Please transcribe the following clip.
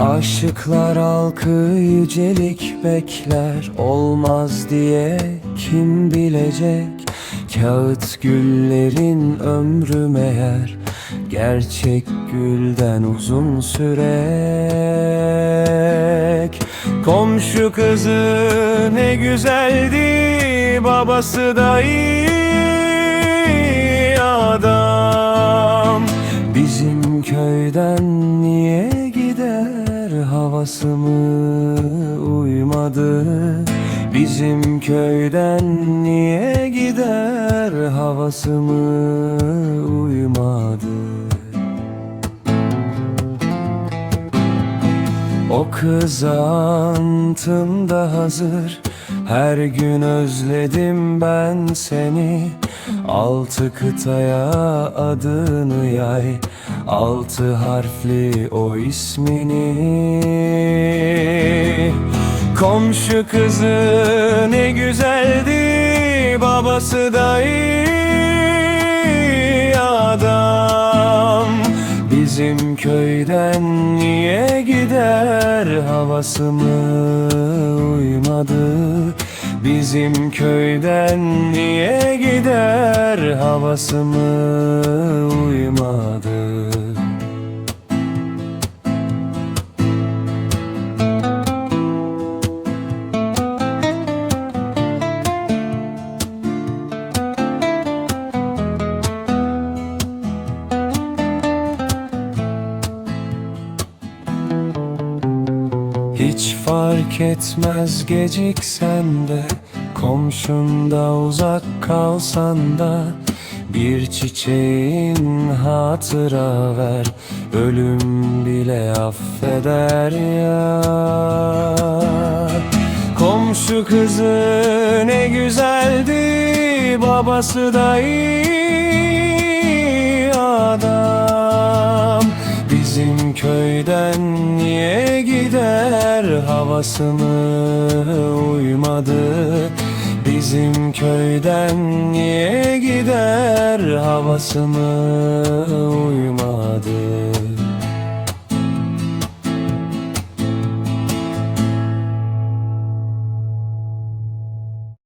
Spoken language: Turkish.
Aşıklar halkı yücelik bekler, olmaz diye kim bilecek? Kağıt güllerin ömrü meğer gerçek gülden uzun sürek. Komşu kızı ne güzeldi, babası da iyi adam. Bizim köyden niye gider, havası mı uymadı? Bizim köyden niye gider, havası mı uymadı? O kız antında hazır, her gün özledim ben seni. 6 kıtaya adını yay, 6 harfli o ismini. Komşu kızı ne güzeldi, babası da iyi adam. Bizim köyden niye gider, havası mı uymadı? Bizim köyden niye gider, havası mı uymadı? Hiç fark etmez geciksen de, komşunda uzak kalsan da, bir çiçeğin hatıra ver, ölüm bile affeder ya. Komşu kızı ne güzeldi, babası da iyi adam. Bizim köyden niye gider, havası mı uymadı? Bizim köyden niye gider, havası mı uymadı?